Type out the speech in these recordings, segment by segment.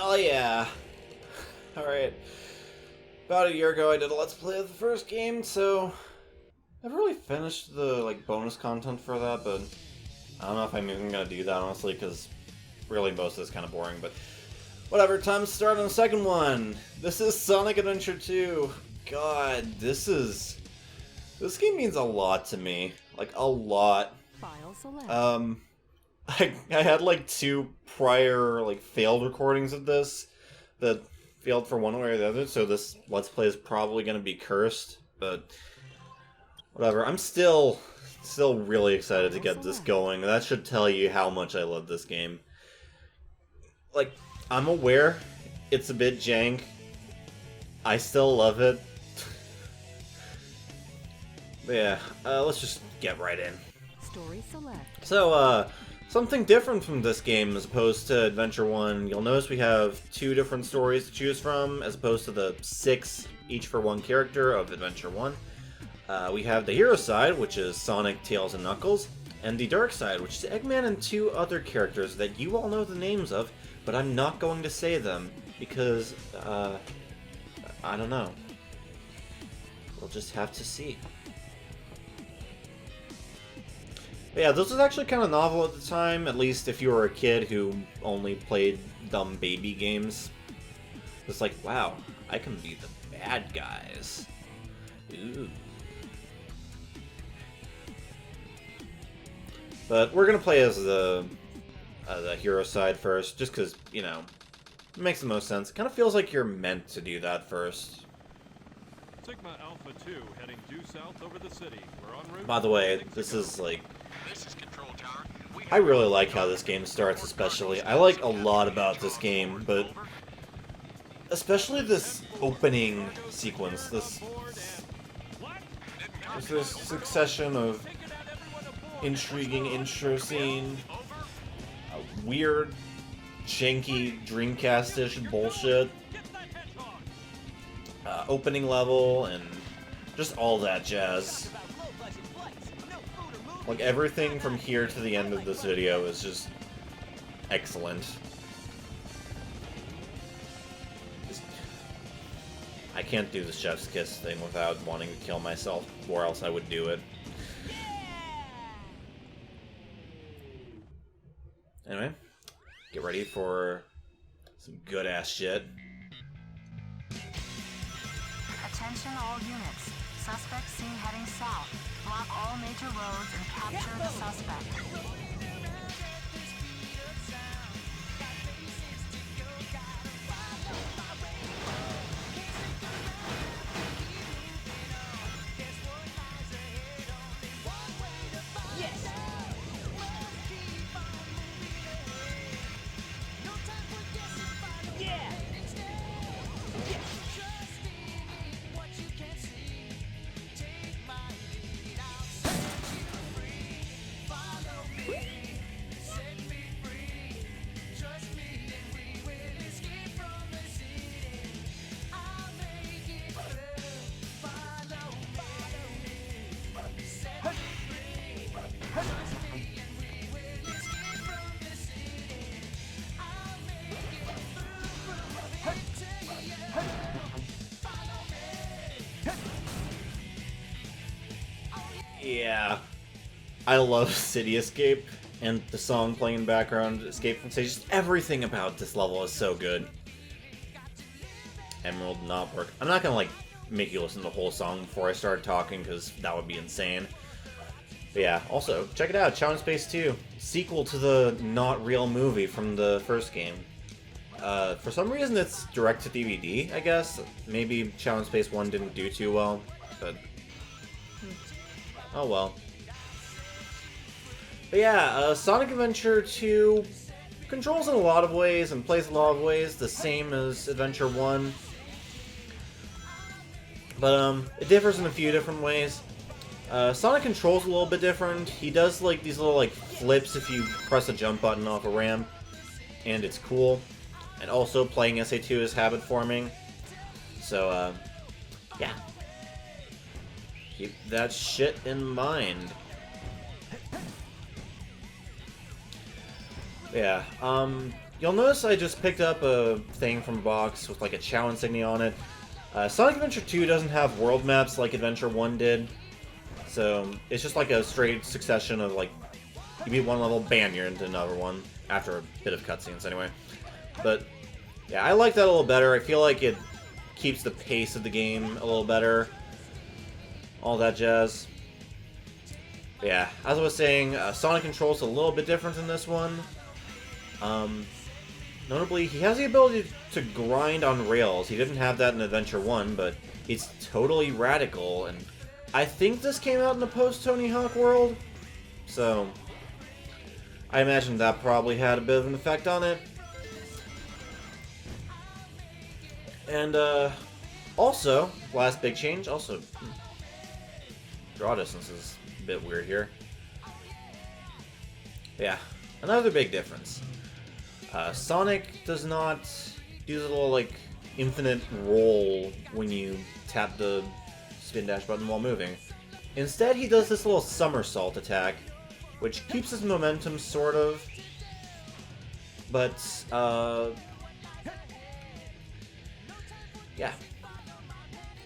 Hell yeah. Alright. About a year ago I did a Let's Play of the first game, so... I've really finished the, bonus content for that, but... I don't know if I'm even gonna do that, honestly, because... Really, most of it's kind of boring, but... Whatever, time to start on the second one! This is Sonic Adventure 2! God, this game means a lot to me. Like, a lot. File select. I had two prior failed recordings of this that failed for one way or the other, so this Let's Play is probably gonna be cursed, but whatever. I'm still really excited to get this going. That should tell you how much I love this game. I'm aware it's a bit jank. I still love it. But yeah, let's just get right in. Story select. So, something different from this game as opposed to Adventure 1. You'll notice we have 2 different stories to choose from, as opposed to the 6, each for one character, of Adventure 1. We have the hero side, which is Sonic, Tails, and Knuckles, and the dark side, which is Eggman and 2 other characters that you all know the names of, but I'm not going to say them, because, I don't know. We'll just have to see. But yeah, this was actually kind of novel at the time, at least if you were a kid who only played dumb baby games. It's like, wow, I can be the bad guys. Ooh. But we're gonna play as the hero side first, just because, you know, it makes the most sense. It kind of feels like you're meant to do that first. Sigma Alpha 2 heading due south over the city. We're en route. By the way, this is I really like how this game starts, especially. I like a lot about this game, but especially this opening sequence. This succession of intriguing intro scene, weird, janky Dreamcast-ish bullshit, opening level, and just all that jazz. Everything from here to the end of this video is just excellent. I can't do the chef's kiss thing without wanting to kill myself, or else I would do it. Anyway, get ready for some good-ass shit. Attention all units. Suspect seen heading south. Block all major roads and capture the suspect. Yeah, I love City Escape, and the song playing in the background, Escape from City, just everything about this level is so good. Emerald not work. I'm not gonna make you listen to the whole song before I start talking, because that would be insane. But yeah, also, check it out, Challenge Space 2, sequel to the not real movie from the first game. For some reason it's direct to DVD, I guess. Maybe Challenge Space 1 didn't do too well, but oh well. But yeah, Sonic Adventure 2 controls in a lot of ways and plays in a lot of ways the same as Adventure 1. But it differs in a few different ways. Sonic controls a little bit different. He does these little flips if you press a jump button off a ramp, and it's cool. And also playing SA2 is habit forming. So yeah. Keep that shit in mind. Yeah, you'll notice I just picked up a thing from a box with like a Chow insignia on it. Sonic Adventure 2 doesn't have world maps like Adventure 1 did, so it's just like a straight succession of like, you beat one level, bam, you're into another one, after a bit of cutscenes anyway. But yeah, I like that a little better. I feel like it keeps the pace of the game a little better, all that jazz. But yeah, as I was saying, Sonic controls a little bit different in this one. Notably, he has the ability to grind on rails. He didn't have that in Adventure 1, but it's totally radical, and I think this came out in the post-Tony Hawk world, so I imagine that probably had a bit of an effect on it. And, also, last big change, also, draw distance is a bit weird here. Yeah, another big difference. Sonic does not do the little, like, infinite roll when you tap the spin dash button while moving. Instead, he does this little somersault attack, which keeps his momentum, sort of. But, yeah.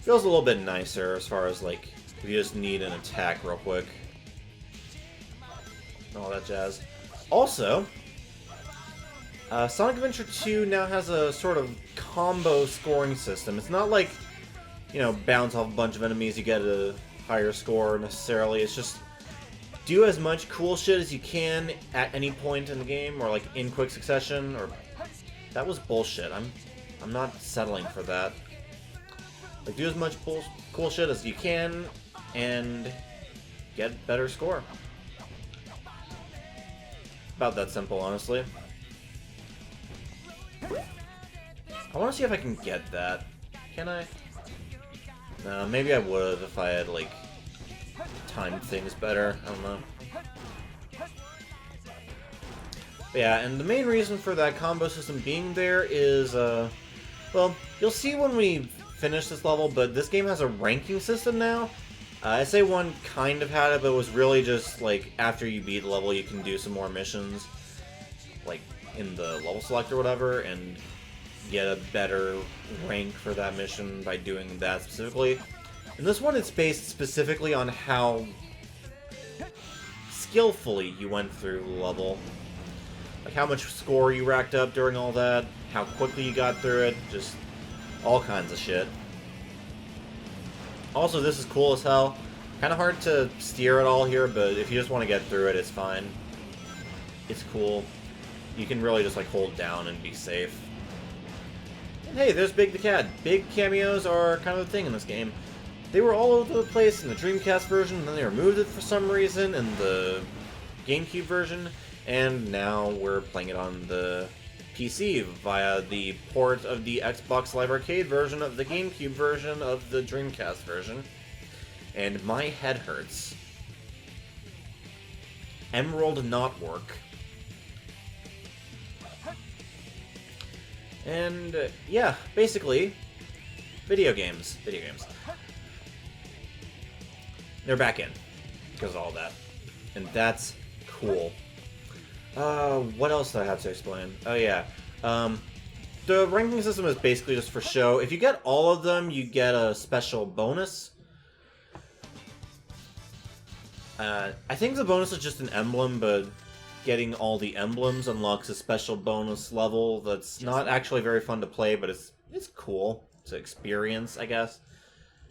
Feels a little bit nicer as far as, like, if you just need an attack real quick. All that jazz. Also, Sonic Adventure 2 now has a sort of combo scoring system. It's not like, you know, bounce off a bunch of enemies, you get a higher score necessarily. It's just do as much cool shit as you can at any point in the game, or like in quick succession, or... That was bullshit. I'm not settling for that. Like, do as much cool shit as you can, and get better score. About that simple, honestly. I want to see if I can get that. Can I? No, maybe I would have if I had, like, timed things better. I don't know. But yeah, and the main reason for that combo system being there is, well, you'll see when we finish this level, but this game has a ranking system now. SA1 kind of had it, but it was really just, like, after you beat the level, you can do some more missions, like, in the level select or whatever, and get a better rank for that mission by doing that specifically. In this one, it's based specifically on how skillfully you went through the level. Like how much score you racked up during all that, how quickly you got through it, just all kinds of shit. Also, this is cool as hell. Kind of hard to steer it all here, but if you just want to get through it, it's fine. It's cool. You can really just like hold down and be safe. And hey, there's Big the Cat. Big cameos are kind of a thing in this game. They were all over the place in the Dreamcast version, and then they removed it for some reason in the GameCube version, and now we're playing it on the PC via the port of the Xbox Live Arcade version of the GameCube version of the Dreamcast version. And my head hurts. Emerald not work. And, yeah, basically, video games. They're back in, because of all that. And that's cool. What else do I have to explain? Oh, yeah. The ranking system is basically just for show. If you get all of them, you get a special bonus. I think the bonus is just an emblem, but getting all the emblems unlocks a special bonus level that's not actually very fun to play, but it's cool to experience, I guess.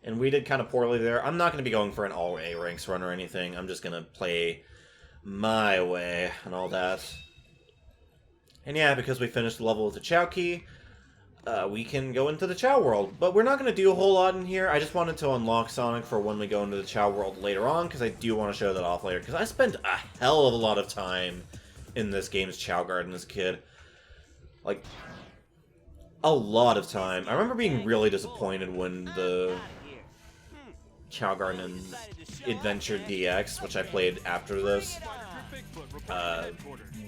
And we did kind of poorly there. I'm not going to be going for an all A ranks run or anything. I'm just going to play my way and all that. And yeah, because we finished the level with the Chow Key, we can go into the Chow World. But we're not going to do a whole lot in here. I just wanted to unlock Sonic for when we go into the Chow World later on, because I do want to show that off later. Because I spent a hell of a lot of time in this game's Chow Garden as a kid. Like, a lot of time. I remember being really disappointed when the Chow Garden Adventure DX, which I played after this,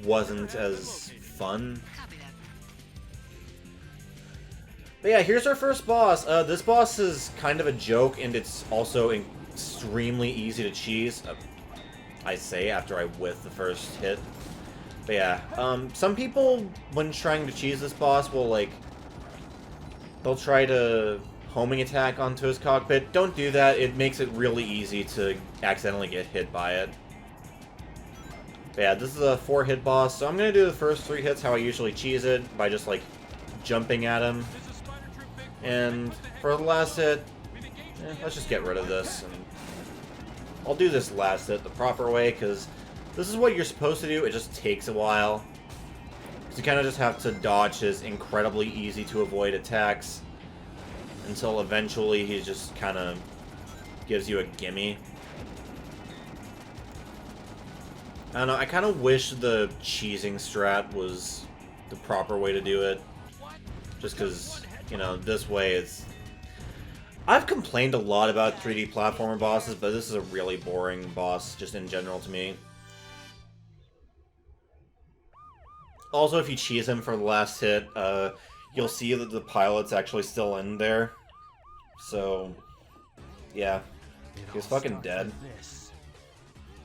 wasn't as fun. But yeah, here's our first boss. This boss is kind of a joke, and it's also extremely easy to cheese. I say after I whiff the first hit. But yeah, some people, when trying to cheese this boss, will, like, they'll try to homing attack onto his cockpit. Don't do that. It makes it really easy to accidentally get hit by it. But yeah, this is a 4-hit boss, so I'm going to do the first 3 hits how I usually cheese it, by just, like, jumping at him. And for the last hit, let's just get rid of this. And I'll do this last hit the proper way, because this is what you're supposed to do. It just takes a while. Because you kind of just have to dodge his incredibly easy to avoid attacks until eventually he just kind of gives you a gimme. I don't know, I kind of wish the cheesing strat was the proper way to do it. Just because, you know, this way it's... I've complained a lot about 3D platformer bosses, but this is a really boring boss, just in general to me. Also, if you cheese him for the last hit, you'll see that the pilot's actually still in there. So, yeah. He's fucking dead.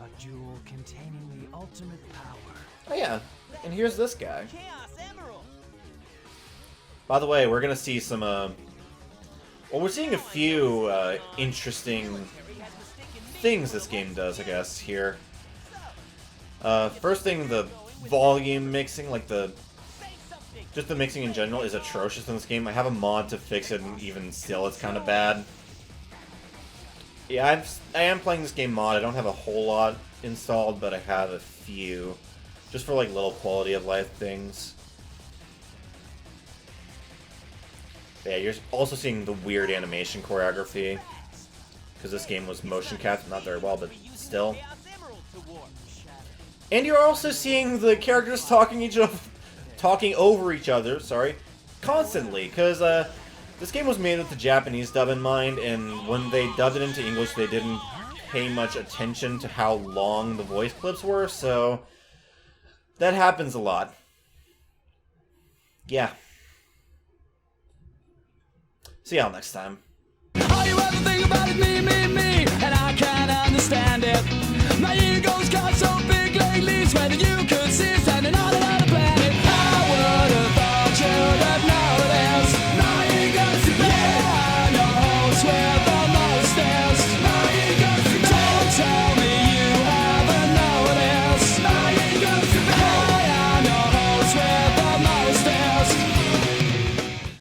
A jewel containing the ultimate power. Oh yeah, and here's this guy. By the way, we're gonna see some, well, we're seeing a few, interesting things this game does, I guess, here. First thing, the volume mixing, like just the mixing in general is atrocious in this game. I have a mod to fix it, and even still it's kind of bad. Yeah, I am playing this game mod. I don't have a whole lot installed, but I have a few. Just for, like, little quality of life things. Yeah, you're also seeing the weird animation choreography. Because this game was motion captured, not very well, but still. And you're also seeing the characters talking over each other, sorry, constantly. Because, this game was made with the Japanese dub in mind, and when they dubbed it into English, they didn't pay much attention to how long the voice clips were, so that happens a lot. Yeah. See y'all next time. All you ever think about is me, me,